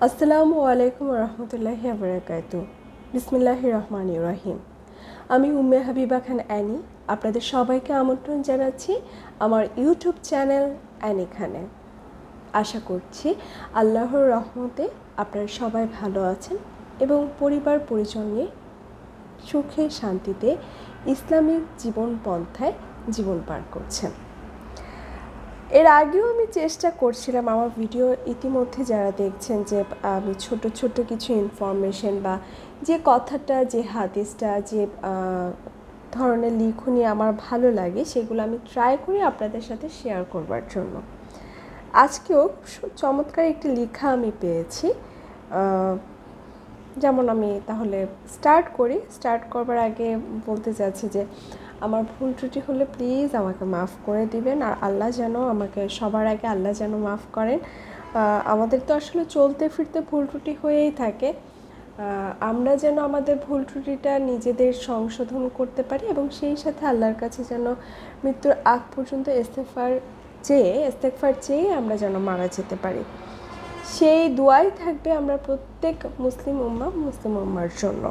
আসসালামু আলাইকুম রহমতুল্লাহি বারাকাতু। বিসমিল্লাহির রহমানির রহিম। আমি উম্মে হাবিবা খান অ্যানি আপনাদের সবাইকে আমন্ত্রণ জানাচ্ছি আমার ইউটিউব চ্যানেল অ্যানি খানে। আশা করছি আল্লাহর রহমতে আপনারা সবাই ভালো আছেন এবং পরিবার পরিজন নিয়ে সুখে শান্তিতে ইসলামিক জীবন পন্থায় জীবন পার করছেন। এর আগেও আমি চেষ্টা করছিলাম আমার ভিডিও ইতিমধ্যে যারা দেখছেন যে আমি ছোট ছোট কিছু ইনফরমেশন বা যে কথাটা যে হাদিসটা যে ধরনের লিখনি আমার ভালো লাগে সেগুলো আমি ট্রাই করি আপনাদের সাথে শেয়ার করবার জন্য। আজকেও চমৎকার একটি লেখা আমি পেয়েছি। যেমন আমি তাহলে স্টার্ট করবার আগে বলতে চাচ্ছি যে আমার ভুল ত্রুটি হলে প্লিজ আমাকে মাফ করে দিবেন, আর আল্লাহ যেন আমাকে সবার আগে আল্লাহ যেন মাফ করেন। আমাদের তো আসলে চলতে ফিরতে ভুল ত্রুটি হয়েই থাকে, আমরা যেন আমাদের ভুল ত্রুটিটা নিজেদের সংশোধন করতে পারি এবং সেই সাথে আল্লাহর কাছে যেন মৃত্যুর আগ পর্যন্ত ইস্তেগফার চেয়ে আমরা যেন মারা যেতে পারি, সেই দোয়াই থাকবে আমরা প্রত্যেক মুসলিম উম্মার জন্য।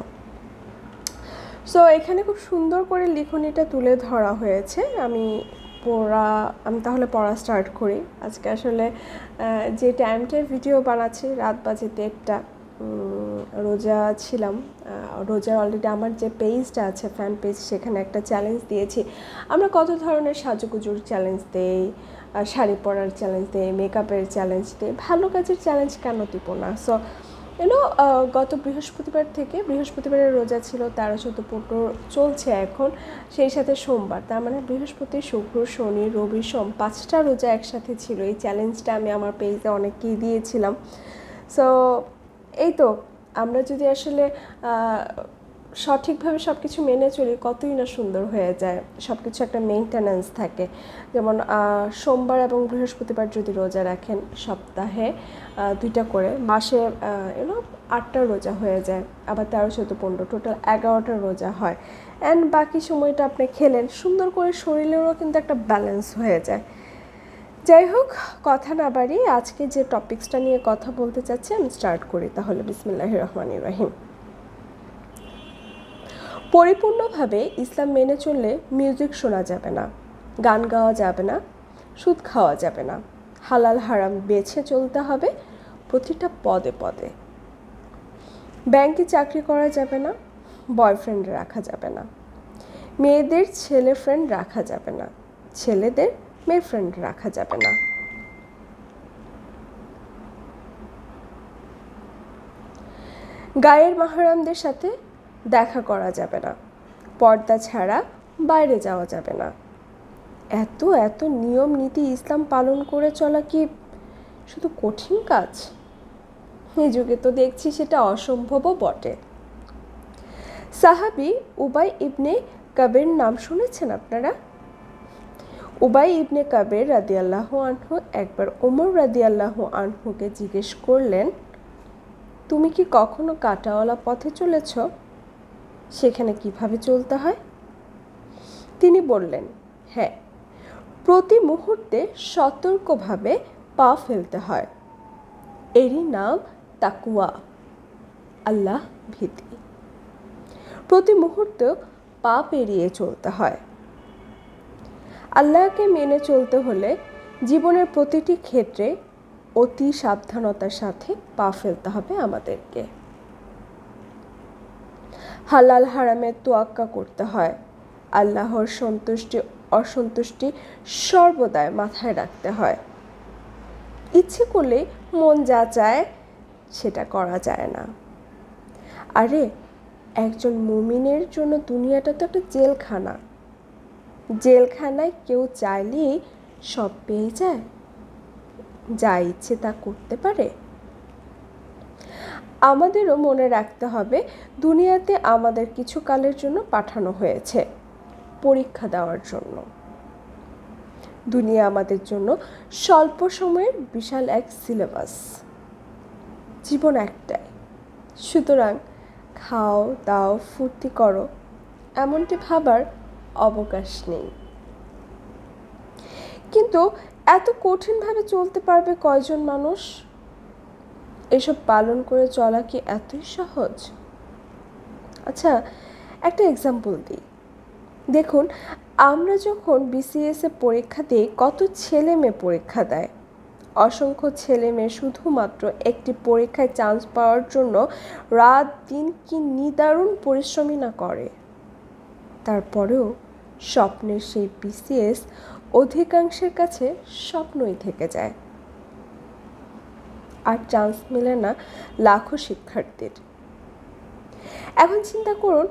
সো এখানে খুব সুন্দর করে লিখনিটা তুলে ধরা হয়েছে। আমি তাহলে পড়া স্টার্ট করি। আজকে আসলে যে টাইমটায় ভিডিও বানাচ্ছি রাত বাজে 1:30, রোজা ছিলাম। রোজার অলরেডি আমার যে পেজটা আছে ফ্যান পেজ, সেখানে একটা চ্যালেঞ্জ দিয়েছি। আমরা কত ধরনের সাজুগুজুর চ্যালেঞ্জ দেই, শাড়ি পরার চ্যালেঞ্জ দেই, মেকআপের চ্যালেঞ্জ দেই, ভালো কাজের চ্যালেঞ্জ কেন দিব না। সো গত বৃহস্পতিবারের রোজা ছিল, 13-14 চলছে এখন, সেই সাথে সোমবার, তার মানে বৃহস্পতি শুক্র শনি রবি সোম 5টা রোজা একসাথে ছিল। এই চ্যালেঞ্জটা আমি আমার পেজে অনেককেই দিয়েছিলাম। সো এই তো, আমরা যদি আসলে সঠিকভাবে সব কিছু মেনে চলি কতই না সুন্দর হয়ে যায়, সব কিছু একটা মেনটেন্যান্স থাকে। যেমন সোমবার এবং বৃহস্পতিবার যদি রোজা রাখেন, সপ্তাহে 2টা করে, মাসে 8টা রোজা হয়ে যায়, আবার 13-14-15 টোটাল 11টা রোজা হয়। অ্যান্ড বাকি সময়টা আপনি খেলেন সুন্দর করে, শরীরেরও কিন্তু একটা ব্যালেন্স হয়ে যায়। যাই হোক, কথা না বাড়িয়ে আজকে যে টপিকসটা নিয়ে কথা বলতে চাচ্ছি আমি স্টার্ট করি তাহলে। বিসমিল্লাহির রহমানির রহিম। পরিপূর্ণভাবে ইসলাম মেনে চললে মিউজিক শোনা যাবে না, গান গাওয়া যাবে না, সুদ খাওয়া যাবে না, হালাল হারাম বেছে চলতে হবে প্রতিটা পদে পদে। ব্যাংকে চাকরি করা যাবে না, বয়ফ্রেন্ড রাখা যাবে না, মেয়েদের ছেলে ফ্রেন্ড রাখা যাবে না, ছেলেদের মেয়ে ফ্রেন্ড রাখা যাবে না। গায়ের মাহরামদের সাথে দেখা করা যাবে না, পর্দা ছাড়া বাইরে যাওয়া যাবে না। এত এত নিয়ম নীতি ইসলাম পালন করে চলা কি শুধু কঠিন কাজ? এই যুগে তো দেখছি সেটা অসম্ভবও বটে। সাহাবী উবাই ইবনে কাবের নাম শুনেছেন আপনারা? উবাই ইবনে কাবের রাদিয়াল্লাহু আনহু একবার ওমর রাদিয়াল্লাহু আনহুকে জিজ্ঞেস করলেন, তুমি কি কখনো কাঁটাওয়ালা পথে চলেছ? সেখানে কিভাবে চলতে হয়? তিনি বললেন, হ্যাঁ, প্রতি মুহূর্তে সতর্কভাবে পা ফেলতে হয়। এরই নাম তাকওয়া, আল্লাহ ভীতি। প্রতি মুহূর্তে পা পেরিয়ে চলতে হয়। আল্লাহকে মেনে চলতে হলে জীবনের প্রতিটি ক্ষেত্রে অতি সাবধানতার সাথে পা ফেলতে হবে আমাদেরকে। হালাল হারামের তোয়াক্কা করতে হয়। আল্লাহর সন্তুষ্টি অসন্তুষ্টি সর্বদাই মাথায় রাখতে হয়। ইচ্ছে করলে মন যা চায় সেটা করা যায় না। আরে, একজন মুমিনের জন্য দুনিয়াটা তো একটা জেলখানা। জেলখানায় কেউ চাইলেই সব পেয়ে যায়, যা ইচ্ছে তা করতে পারে? আমাদেরও মনে রাখতে হবে দুনিয়াতে আমাদের কিছু কালের জন্য পাঠানো হয়েছে, পরীক্ষা দেওয়ার জন্য। দুনিয়া আমাদের জন্য স্বল্প সময়ের বিশাল এক সিলেবাস। জীবন একটাই, সুতরাং খাও দাও ফুর্তি করো এমনটি ভাবার অবকাশ নেই। কিন্তু এত কঠিনভাবে চলতে পারবে কয়জন মানুষ? এসব পালন করে চলা কি এতই সহজ? আচ্ছা, একটা এক্সাম্পল দিই। দেখুন, আমরা যখন বিসিএসে পরীক্ষা দিই, কত ছেলে মেয়ে পরীক্ষা দেয়। অসংখ্য ছেলে মেয়ে শুধুমাত্র একটি পরীক্ষায় চান্স পাওয়ার জন্য রাত দিন কি নিদারুণ পরিশ্রমই না করে। তারপরেও স্বপ্নের সেই বিসিএস অধিকাংশের কাছে স্বপ্নই থেকে যায়, আর চান্স মেলে না লাখো শিক্ষার্থীর। এখন চিন্তা করুন,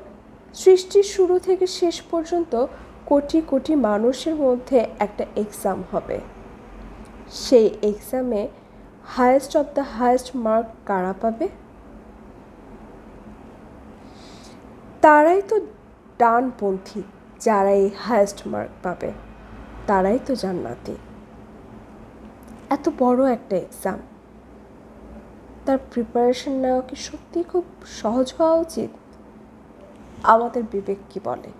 সৃষ্টির শুরু থেকে শেষ পর্যন্ত কোটি কোটি মানুষের মধ্যে একটা এক্সাম হবে। সেই এক্সামে highest of the highest mark কারা পাবে? তারাই তো ডানপন্থী, যারা এই হায়েস্ট মার্ক পাবে তারাই তো জান্নাতি। এত বড় একটা এক্সাম, তার প্রিপারেশন নেওয়া কি সত্যি খুব সহজ হওয়া উচিত? আমাদের বিবেক কি বলে?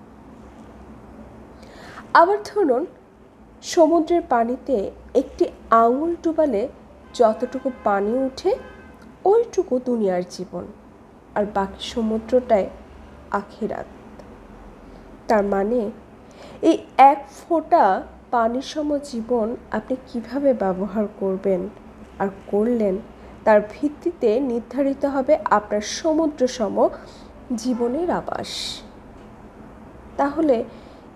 আবার ধরুন, সমুদ্রের পানিতে একটি আঙুল ডুবালে যতটুকু পানি উঠে ওইটুকু দুনিয়ার জীবন, আর বাকি সমুদ্রটায় আখিরাত। তার মানে এই এক ফোঁটা পানির সম জীবন আপনি কিভাবে ব্যবহার করবেন আর করলেন, তার ভিত্তিতে নির্ধারিত হবে আপনার সমুদ্র সম জীবনের আবাস। তাহলে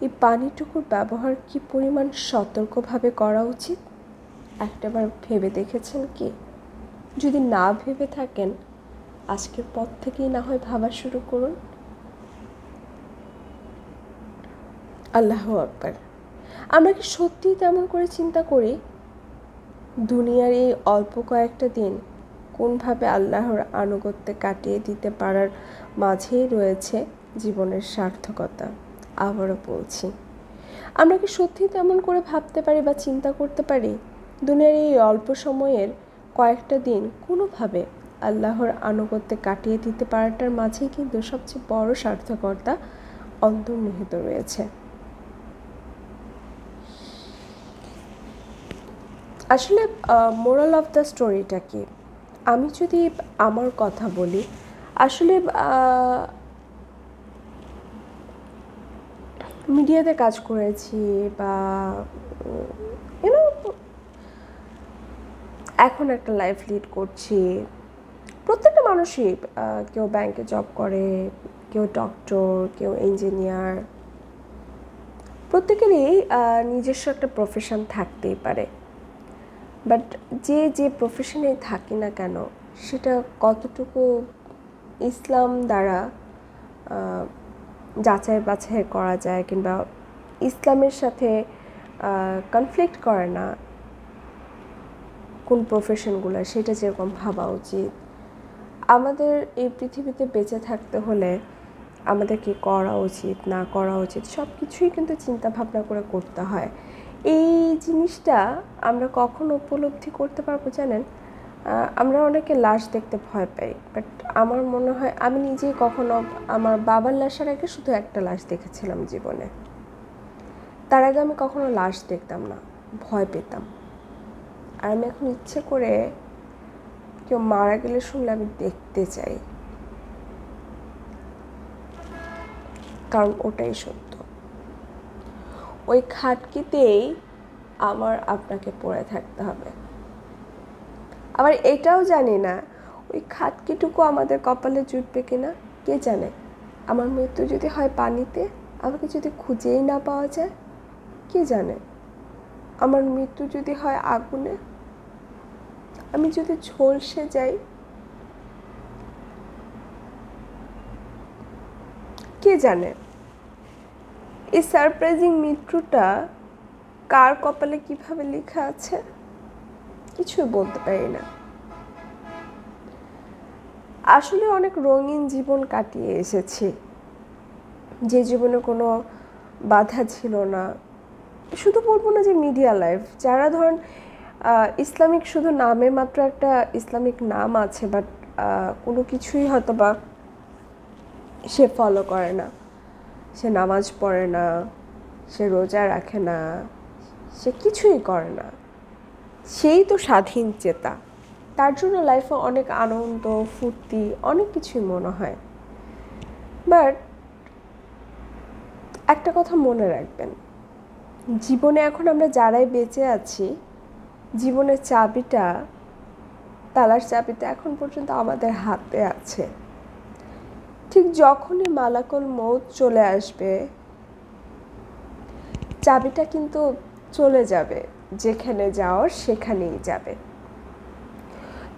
এই পানিটুকুর ব্যবহার কি পরিমাণ সতর্কভাবে করা উচিত একটাবার ভেবে দেখেছেন কি? যদি না ভেবে থাকেন, আজকের পর থেকেই না হয় ভাবা শুরু করুন। আল্লাহু আকবার। আমরা কি সত্যিই তেমন করে চিন্তা করি দুনিয়ার এই অল্প কয়েকটা দিন কোনভাবে আল্লাহর আনুগত্যে কাটিয়ে দিতে পারার মাঝেই রয়েছে জীবনের সার্থকতা? আবারও বলছি, আমরা কি সত্যিই তেমন করে ভাবতে পারি বা চিন্তা করতে পারি দুনিয়ার এই অল্প সময়ের কয়েকটা দিন কোনোভাবে আল্লাহর আনুগত্যে কাটিয়ে দিতে পারাটার মাঝেই কিন্তু সবচেয়ে বড় সার্থকতা অন্তর্নিহিত রয়েছে। আসলে মোরাল অফ দ্য স্টোরিটা কি? আমি যদি আমার কথা বলি, আসলে মিডিয়াতে কাজ করেছি বা এখন একটা লাইফ লিড করছি। প্রত্যেকটা মানুষই, কেউ ব্যাংকে জব করে, কেউ ডক্টর, কেউ ইঞ্জিনিয়ার, প্রত্যেকেরই নিজস্ব একটা প্রফেশন থাকতেই পারে। বাট যে প্রফেশনেই থাকি না কেন, সেটা কতটুকু ইসলাম দ্বারা যাচাই বাছাই করা যায় কিংবা ইসলামের সাথে কনফ্লিক্ট করে না কোন প্রফেশনগুলো, সেটা যেরকম ভাবা উচিত। আমাদের এই পৃথিবীতে বেঁচে থাকতে হলে আমাদের কি করা উচিত না করা উচিত সব কিছুই কিন্তু চিন্তা ভাবনা করে করতে হয়। এই জিনিসটা আমরা কখন উপলব্ধি করতে পারবো জানেন? আমরা অনেকে লাশ দেখতে ভয় পাই, বাট আমার মনে হয় আমি নিজেই কখনো আমার বাবার লাশের আগে শুধু একটা লাশ দেখেছিলাম জীবনে। তার আগে আমি কখনো লাশ দেখতাম না, ভয় পেতাম। আর আমি এখন ইচ্ছে করে কেউ মারা গেলে শুনলে আমি দেখতে চাই, কারণ ওটাই সত্য। ওই খাটকিতেই আমার আপনাকে পড়ে থাকতে হবে। আবার এটাও জানি না ওই খাটকিটুকু আমাদের কপালে জুটবে কিনা, কে জানে। আমার মৃত্যু যদি হয় পানিতে, আমাকে যদি খুঁজেই না পাওয়া যায়, কে জানে। আমার মৃত্যু যদি হয় আগুনে, আমি যদি ঝলসে যাই, কে জানে। এই সারপ্রাইজিং মৃত্যুটা কার কপালে কিভাবে লেখা আছে কিছুই বলতে পারি না। আসলে অনেক রঙিন জীবন কাটিয়ে এসেছি, যে জীবনে কোনো বাধা ছিল না। শুধু বলবো না যে মিডিয়া লাইফ, যারা ধরেন ইসলামিক শুধু নামে মাত্র একটা ইসলামিক নাম আছে, বাট কোনো কিছুই হয়তো বা সে ফলো করে না, সে নামাজ পড়ে না, সে রোজা রাখে না, সে কিছুই করে না, সেই তো স্বাধীন চেতা। তার জন্য লাইফে অনেক আনন্দ ফুর্তি অনেক কিছুই মনে হয়। বাট একটা কথা মনে রাখবেন, জীবনে এখন আমরা যারাই বেঁচে আছি, জীবনের চাবিটা, তালার চাবিটা এখন পর্যন্ত আমাদের হাতে আছে। ঠিক যখনই মালাকুল মউত চলে আসবে, চাবিটা কিন্তু চলে যাবে, যেখানে যাওয়ার সেখানেই যাবে।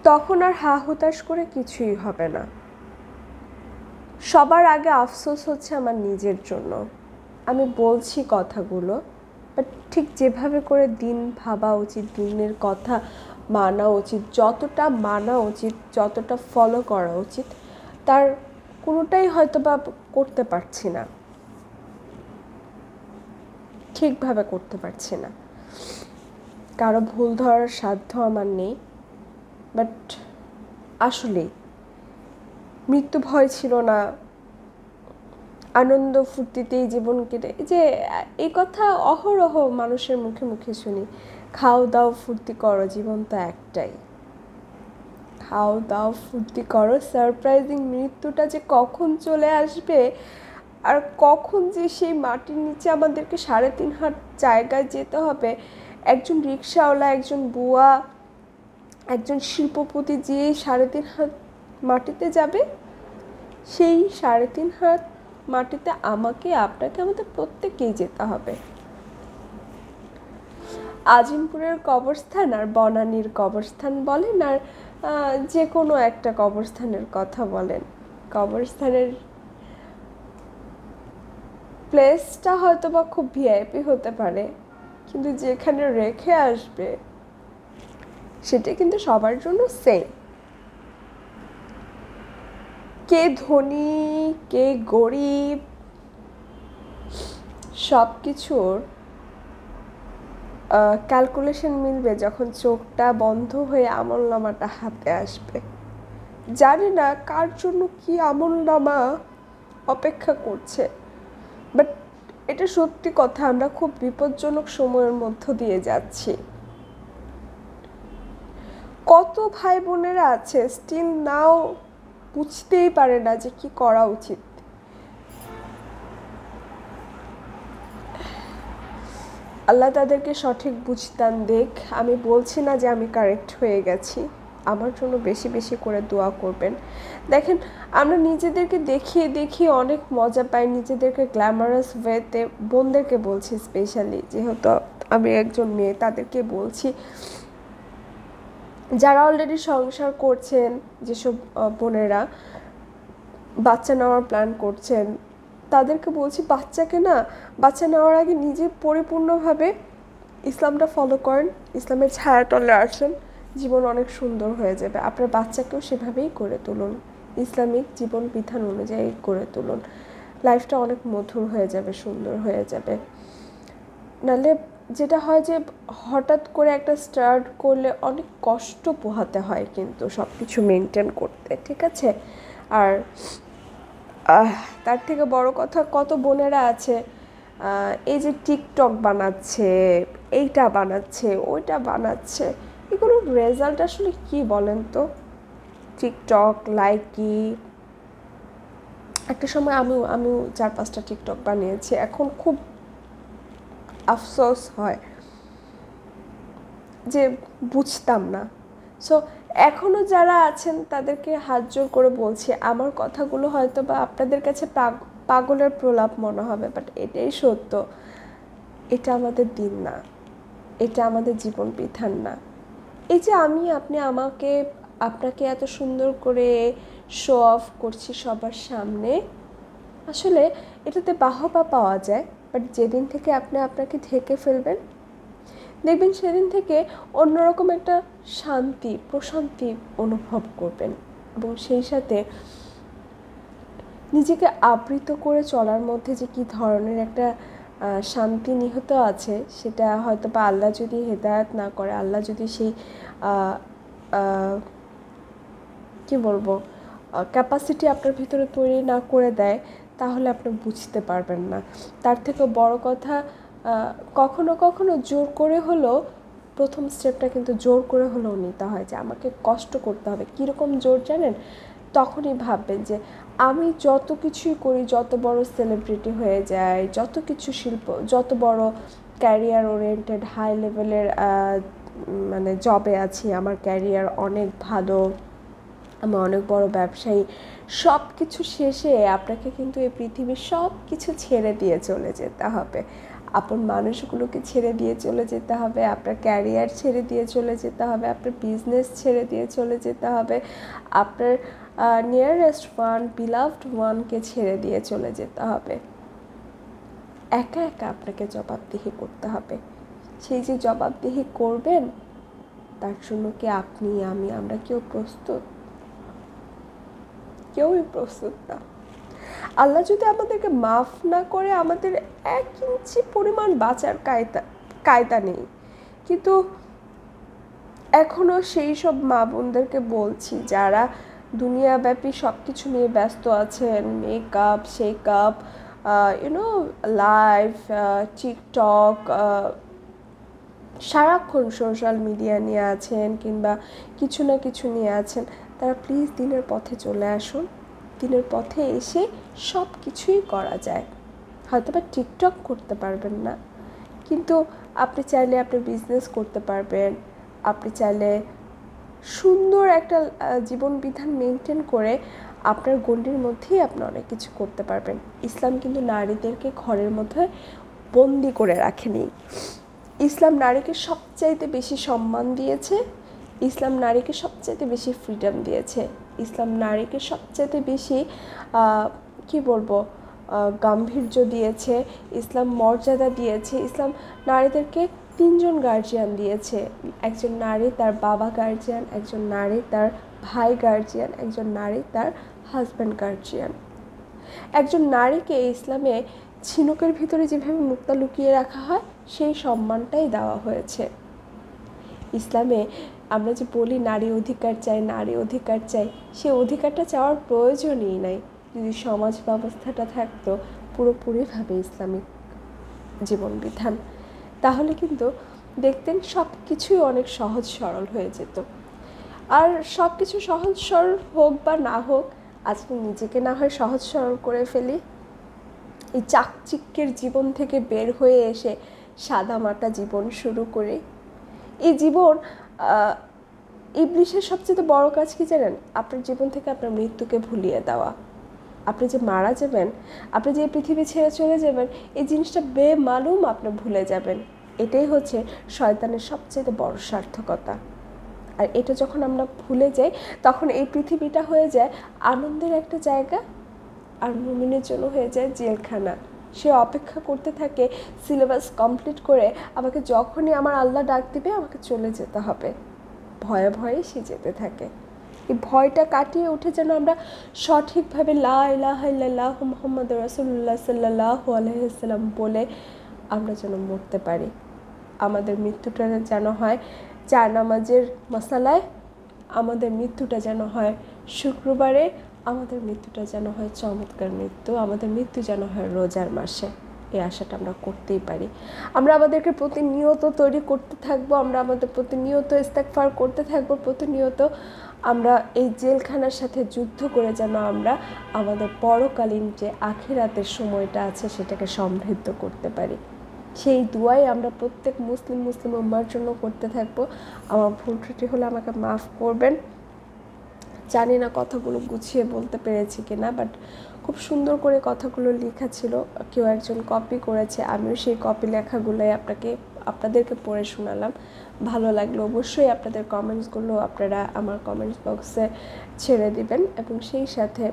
তখন আর হা হুতাশ করে কিছুই হবে না। সবার আগে আফসোস হচ্ছে আমার নিজের জন্য। আমি বলছি কথাগুলো, বাট ঠিক যেভাবে করে দিন ভাবা উচিত, দিনের কথা মানা উচিত, যতটা মানা উচিত, যতটা ফলো করা উচিত, তার কোনোটাই হয়তো বা করতে পারছি না, ঠিকভাবে করতে পারছি না। কারো ভুল ধরার সাধ্য আমার নেই। বাট আসলেই মৃত্যু ভয় ছিল না, আনন্দ ফুর্তিতেই জীবন কেটে, যে এই কথা অহরহ মানুষের মুখে মুখে শুনি, খাও দাও ফুর্তি করো, জীবন তো একটাই, খাও দাও ফুর্তি করো। সারপ্রাইজিং মৃত্যুটা যে কখন চলে আসবে আর কখন যে সেই মাটির নিচে আমাদেরকে 3.5 হাত জায়গায় যেতে হবে, একজন রিক্সাওয়ালা, একজন বুয়া, একজন শিল্পপতি যে 3.5 হাত মাটিতে যাবে, সেই 3.5 হাত মাটিতে আমাকে, আপনাকে, আমাদের প্রত্যেককেই যেতে হবে। আজিমপুরের কবরস্থান আর বনানীর কবরস্থান বলেন, আর যে কোনো একটা কবরস্থানের কথা বলেন, কবরস্থানের প্লেসটা হয়তো বা খুব ভিআইপি হতে পারে, কিন্তু যেখানে রেখে আসবে সেটা কিন্তু সবার জন্য সেম। কে ধনী কে গরিব, সব কিছুর ক্যালকুলেশন মিলবে যখন চোখটা বন্ধ হয়ে আমলনামাটা হাতে আসবে। জানি না কার জন্য কি আমলনামা অপেক্ষা করছে, বাট এটা সত্যি কথা, আমরা খুব বিপজ্জনক সময়ের মধ্য দিয়ে যাচ্ছি। কত ভাই বোনেরা আছে স্টিল নাও বুঝতেই পারে না যে কি করা উচিত। আল্লাহ তাদেরকে সঠিক বুঝদান দেখ। আমি বলছি না যে আমি কারেক্ট হয়ে গেছি, আমার জন্য বেশি বেশি করে দোয়া করবেন। দেখেন, আমরা নিজেদেরকে দেখিয়ে অনেক মজা পাই, নিজেদেরকে গ্ল্যামারাস ওয়েতে, বোনদেরকে বলছি স্পেশালি, যেহেতু আমি একজন মেয়ে, তাদেরকে বলছি, যারা অলরেডি সংসার করছেন, যেসব বোনেরা বাচ্চা নেওয়ার প্ল্যান করছেন, তাদেরকে বলছি, বাচ্চা নেওয়ার আগে নিজে পরিপূর্ণভাবে ইসলামটা ফলো করেন, ইসলামের ছায়াতলে আসেন, জীবন অনেক সুন্দর হয়ে যাবে। আপনার বাচ্চাকেও সেভাবেই করে তুলুন, ইসলামিক জীবন বিধান অনুযায়ী করে তুলুন, লাইফটা অনেক মধুর হয়ে যাবে, সুন্দর হয়ে যাবে। নাহলে যেটা হয় যে হঠাৎ করে একটা স্টার্ট করলে অনেক কষ্ট পোহাতে হয় কিন্তু সব কিছু মেনটেন করতে, ঠিক আছে? আর তার থেকে বড় কথা, কত বোনেরা আছে এই যে টিকটক বানাচ্ছে, এইটা বানাচ্ছে, ওইটা বানাচ্ছে, এগুলোর রেজাল্ট আসলে কি বলেন তো? টিকটক লাইকি, একটা সময় আমিও 4-5টা টিকটক বানিয়েছি, এখন খুব আফসোস হয় যে বুঝতাম না। সো এখনও যারা আছেন তাদেরকে হাত জোর করে বলছি, আমার কথাগুলো হয়তো বা আপনাদের কাছে পাগলের প্রলাপ মনে হবে, বাট এটাই সত্য। এটা আমাদের দিন না, এটা আমাদের জীবন বিধান না। এই যে আপনি আপনাকে এত সুন্দর করে শো অফ করছি সবার সামনে, আসলে এটাতে বাহবা পাওয়া যায়, বাট যেদিন থেকে আপনি আপনাকে ঢেকে ফেলবেন, দেখবেন সেদিন থেকে অন্যরকম একটা প্রশান্তি অনুভব করবেন, এবং সেই সাথে নিজেকে আবৃত করে চলার মধ্যে যে কী ধরনের একটা শান্তি নিহিত আছে, সেটা হয়তো বা আল্লাহ যদি হেদায়েত না করে, আল্লাহ যদি সেই কি বলবো ক্যাপাসিটি আপনার ভিতরে তৈরি না করে দেয়, তাহলে আপনি বুঝতে পারবেন না। তার থেকে বড় কথা, কখনো কখনো জোর করে হলেও প্রথম স্টেপটা কিন্তু জোর করে হলেও নিতে হয়, যে আমাকে কষ্ট করতে হবে। কীরকম জোর জানেন? তখনই ভাববেন যে আমি যত কিছুই করি, যত বড় সেলিব্রিটি হয়ে যায়, যত কিছু শিল্প, যত বড় ক্যারিয়ার ওরিয়েন্টেড হাই লেভেলের মানে জবে আছি, আমার ক্যারিয়ার অনেক ভালো, আমি অনেক বড় ব্যবসায়ী, সব কিছু শেষে আপনাকে কিন্তু এই পৃথিবীর সব কিছু ছেড়ে দিয়ে চলে যেতে হবে। আপন মানুষগুলোকে ছেড়ে দিয়ে চলে যেতে হবে, আপনার ক্যারিয়ার ছেড়ে দিয়ে চলে যেতে হবে, আপনার বিজনেস ছেড়ে দিয়ে চলে যেতে হবে, আপনার নিয়ারেস্ট ওয়ান, বিলাভড ওয়ানকে ছেড়ে দিয়ে চলে যেতে হবে। একা একা আপনাকে জবাবদিহি করতে হবে। সেই যে জবাবদিহি করবেন, তার জন্য কি আপনি, আমি, আমরা কেউ প্রস্তুত? কেউই প্রস্তুত না। আল্লাহ যদি আমাদেরকে মাফ না করে, আমাদের 1 ইঞ্চি পরিমাণ বাঁচার কায়দা নেই। কিন্তু এখনও সেই সব মা বোনদেরকে বলছি যারা দুনিয়াব্যাপী সব কিছু নিয়ে ব্যস্ত আছেন, মেকআপ, শেকআপ, লাইভ, টিকটক, সারাক্ষণ সোশ্যাল মিডিয়া নিয়ে আছেন কিংবা কিছু না কিছু নিয়ে আছেন, তারা প্লিজ দিনের পথে চলে আসুন। দিনের পথে এসে সব কিছুই করা যায়। হয়তো বা টিকটক করতে পারবেন না, কিন্তু আপনি চাইলে আপনি বিজনেস করতে পারবেন। আপনি চাইলে সুন্দর একটা জীবন বিধান মেনটেন করে আপনার গণ্ডির মধ্যেই আপনি অনেক কিছু করতে পারবেন। ইসলাম কিন্তু নারীদেরকে ঘরের মধ্যে বন্দি করে রাখেনি। ইসলাম নারীকে সবচাইতে বেশি সম্মান দিয়েছে, ইসলাম নারীকে সবচাইতে বেশি ফ্রিডম দিয়েছে, ইসলাম নারীকে সবচাইতে বেশি গাম্ভীর্য দিয়েছে, ইসলাম মর্যাদা দিয়েছে। ইসলাম নারীদেরকে 3 জন গার্জিয়ান দিয়েছে। একজন নারী তার বাবা গার্জিয়ান, একজন নারী তার ভাই গার্জিয়ান, একজন নারী তার হাজব্যান্ড গার্জিয়ান। একজন নারীকে ইসলামে ঝিনুকের ভিতরে যেভাবে মুক্তা লুকিয়ে রাখা হয়, সেই সম্মানটাই দেওয়া হয়েছে। ইসলামে আমরা যে বলি নারী অধিকার চাই, নারী অধিকার চাই, সে অধিকারটা চাওয়ার প্রয়োজনই নাই যদি সমাজ ব্যবস্থাটা থাকতো পুরোপুরিভাবে ইসলামিক জীবনবিধান। তাহলে কিন্তু দেখতেন সব কিছুই অনেক সহজ সরল হয়ে যেত। আর সব কিছু সহজ সরল হোক বা না হোক, আজকে নিজেকে না হয় সহজ সরল করে ফেলি। এই চাকচিক্যের জীবন থেকে বের হয়ে এসে সাদামাটা জীবন শুরু করি। এই জীবন, ইবলিশের সবচেয়ে বড় কাজ কি জানেন? আপনার জীবন থেকে আপনার মৃত্যুকে ভুলিয়ে দেওয়া। আপনি যে মারা যাবেন, আপনি যে পৃথিবী ছেড়ে চলে যাবেন, এই জিনিসটা বেমালুম আপনি ভুলে যাবেন। এটাই হচ্ছে শয়তানের সবচেয়ে বড় সার্থকতা। আর এটা যখন আমরা ভুলে যাই, তখন এই পৃথিবীটা হয়ে যায় আনন্দের একটা জায়গা, আর মুমিনের জন্য হয়ে যায় জেলখানা। সে অপেক্ষা করতে থাকে সিলেবাস কমপ্লিট করে আমাকে যখনই আমার আল্লাহ ডাক দিবে আমাকে চলে যেতে হবে। ভয়ে ভয়ে সে যেতে থাকে। এই ভয়টা কাটিয়ে উঠে যেন আমরা সঠিকভাবে লা ইলাহা ইল্লাল্লাহু মুহাম্মাদুর রাসূলুল্লাহ সাল্লাল্লাহু আলাইহি ওয়াসাল্লাম বলে আমরা যেন মরতে পারি। আমাদের মৃত্যুটা যেন হয় জায়নামাজের মশালায়, আমাদের মৃত্যুটা যেন হয় শুক্রবারে, আমাদের মৃত্যুটা যেন হয় চমৎকার মৃত্যু, আমাদের মৃত্যু যেন হয় রোজার মাসে। এই আশাটা আমরা করতেই পারি। আমরা আমাদেরকে প্রতিনিয়ত তৈরি করতে থাকবো, আমরা আমাদের প্রতিনিয়ত ইস্তেগফার করতে থাকবো, প্রতিনিয়ত আমরা এই জেলখানার সাথে যুদ্ধ করে যেন আমরা আমাদের পরকালীন যে আখিরাতের সময়টা আছে সেটাকে সমৃদ্ধ করতে পারি। সেই দুয়াই আমরা প্রত্যেক মুসলিম উম্মার জন্য করতে থাকবো। আমার ভুল ত্রুটি হলে আমাকে মাফ করবেন। জানি না কথাগুলো গুছিয়ে বলতে পেরেছি কিনা, বাট খুব সুন্দর করে কথাগুলো লেখা ছিল। কেউ একজন কপি করেছে, আমিও সেই কপি লেখাগুলোই আপনাদেরকে পড়ে শোনালাম। ভালো লাগলো অবশ্যই আপনাদের কমেন্টসগুলো আপনারা আমার কমেন্টস বক্সে ছেড়ে দিবেন, এবং সেই সাথে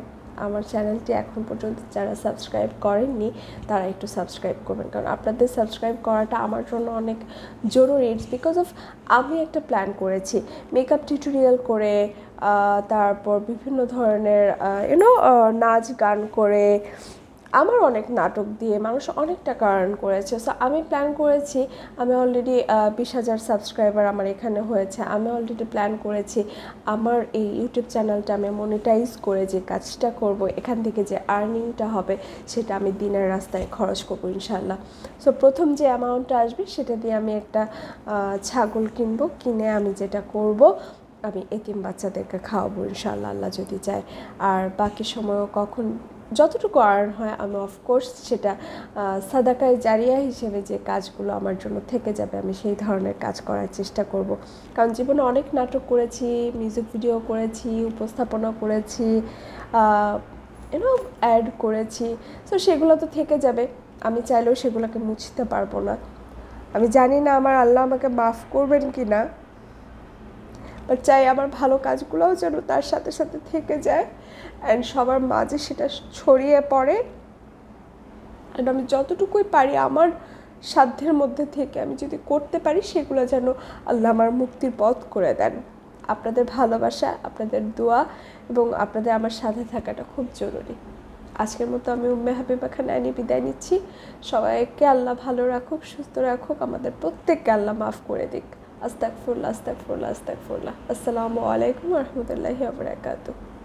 আমার চ্যানেলটি এখন পর্যন্ত যারা সাবস্ক্রাইব করেননি তারা একটু সাবস্ক্রাইব করবেন, কারণ আপনাদের সাবস্ক্রাইব করাটা আমার জন্য অনেক জরুরি। ইটস বিকজ অফ আমি একটা প্ল্যান করেছি মেকআপ টিউটোরিয়াল করে, তারপর বিভিন্ন ধরনের নাচ গান করে, আমার অনেক নাটক দিয়ে মানুষ অনেক টাকা আর্ন করেছে। সো আমি প্ল্যান করেছি, আমি অলরেডি 20,000 সাবস্ক্রাইবার আমার এখানে হয়েছে, আমি অলরেডি প্ল্যান করেছি আমার এই ইউটিউব চ্যানেলটা আমি মনিটাইজ করে যে কাজটা করব, এখান থেকে যে আর্নিংটা হবে সেটা আমি দিনের রাস্তায় খরচ করবো ইনশাল্লাহ। সো প্রথম যে অ্যামাউন্টটা আসবে সেটা দিয়ে আমি একটা ছাগল কিনবো, কিনে আমি যেটা করব আমি এতিম বাচ্চাদেরকে খাওয়াবো ইনশাআল্লাহ, আল্লাহ যদি চায়। আর বাকি সময়ও কখন যতটুকু আর্ন হয় আমি অফকোর্স সেটা সাদাকায় জারিয়া হিসেবে যে কাজগুলো আমার জন্য থেকে যাবে আমি সেই ধরনের কাজ করার চেষ্টা করব। কারণ জীবনে অনেক নাটক করেছি, মিউজিক ভিডিও করেছি, উপস্থাপনা করেছি, অ্যাড করেছি, তো সেগুলো তো থেকে যাবে, আমি চাইলেও সেগুলোকে মুছতে পারবো না। আমি জানি না আমার আল্লাহ আমাকে মাফ করবেন কি না, বাট চাই আমার ভালো কাজগুলোও যেন তার সাথে সাথে থেকে যায় অ্যান্ড সবার মাঝে সেটা ছড়িয়ে পড়ে। অ্যান্ড আমি যতটুকুই পারি আমার সাধ্যের মধ্যে থেকে আমি যদি করতে পারি সেগুলো যেন আল্লাহ আমার মুক্তির পথ করে দেন। আপনাদের ভালোবাসা, আপনাদের দোয়া এবং আপনাদের আমার সাথে থাকাটা খুব জরুরি। আজকের মতো আমি উম্মে হাবিবা খান অ্যানি বিদায় নিচ্ছি। সবাইকে আল্লাহ ভালো রাখুক, সুস্থ রাখুক, আমাদের প্রত্যেককে আল্লাহ মাফ করে দিক। আস্তাগফিরুল্লাহ, আস্তাগফিরুল্লাহ, আস্তাগফিরুল্লাহ। আসসালামু আলাইকুম ওয়া রাহমাতুল্লাহি ওয়া বারাকাতুহু।